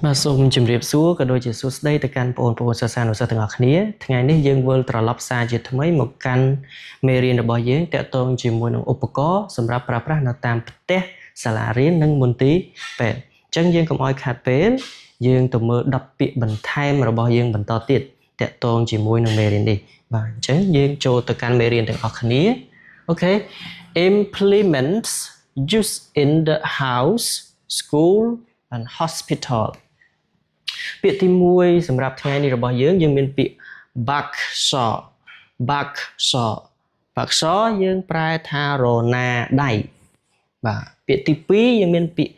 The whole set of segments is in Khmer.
បាទសូមជម្រាបសួរក៏ដូចជាសួស្តីទៅកាន់បងប្អូនសិស្សានុសិស្សទាំងអស់គ្នាថ្ងៃនេះយើងវិលត្រឡប់សារជាថ្មីមកកាន់មេរៀនរបស់យើងតាក់ទងជាមួយនឹងឧបករណ៍សម្រាប់ប្រើប្រាស់នៅតាមផ្ទះសាលារៀននិងមន្ទីរពេទ្យអញ្ចឹងយើងកុំឲ្យខាតពេលយើងទៅមើល10ពាក្យបន្ថែមរបស់យើងបន្តទៀតតាក់ទងជាមួយនឹងមេរៀននេះបាទអញ្ចឹងយើងចូលទៅកាន់មេរៀនទាំងអស់គ្នាអូខេ Implements used in the house school and hospital ពាក្យទី1សម្រាប់ថ្ងៃនេះរបស់យើងមានពាក្យ backsaw backsaw យើងប្រែថារណាដៃបាទពាក្យទី2យើងមានពាក្យ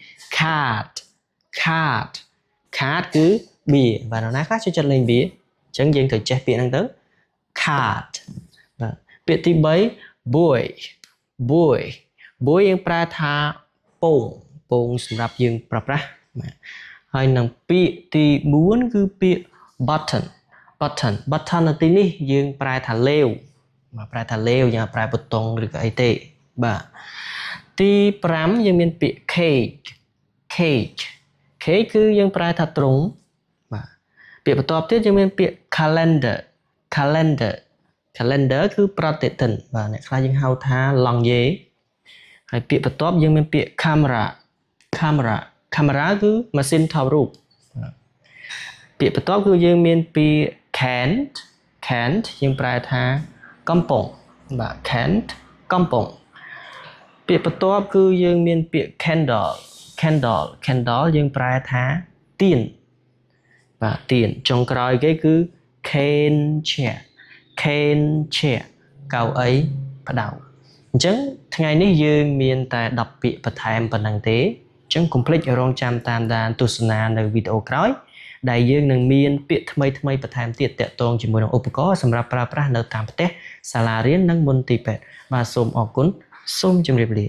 card គឺបៀបាទនរណាខ្លះចូលចិត្តលេងបៀអញ្ចឹងយើងត្រូវចេះពាក្យហ្នឹងទៅ card បាទពាក្យទី3 boy យើងប្រែថាពងសម្រាប់យើងប្រើប្រាស់បាទហើយនឹងពាក្យទី4គឺពាក្យ button នៅទីនេះយើងប្រែថាលេវបាទប្រែថាលេវយើងប្រែប៊ូតុងឬក៏អីទេបាទទី5យើងមានពាក្យ cake គឺយើងប្រែថាទ្រុងបាទពាក្យបន្ទាប់ទៀតយើងមានពាក្យ calendar គឺប្រតិទិនបាទអ្នកខ្លះយើងហៅថាឡង់យេហើយពាក្យបន្ទាប់យើងមានពាក្យ camera គឺម៉ាស៊ីនថតរូបពាក្យបន្ទាប់គឺយើងមានពាក្យ canned យើងប្រែថាកំប៉ុងបាទ canned កំប៉ុងពាក្យបន្ទាប់គឺយើងមានពាក្យ candle យើងប្រែថាទៀនបាទទៀនចុងក្រោយគេគឺ cane chair កៅអីផ្ដៅអញ្ចឹងថ្ងៃនេះយើងមានតែ10ពាក្យបន្ថែមប៉ុណ្ណឹងទេអញ្ចឹងកុំភ្លេចរងចាំតាមដានទស្សនានៅវីដេអូក្រោយដែលយើងនឹងមានពាក្យថ្មីបន្ថែមទៀតតាក់ទងជាមួយនឹងឧបករណ៍សម្រាប់ប្រើប្រាស់នៅតាមផ្ទះសាលារៀននិងមន្ទីរពេទ្យបាទសូមអរគុណសូមជម្រាបលា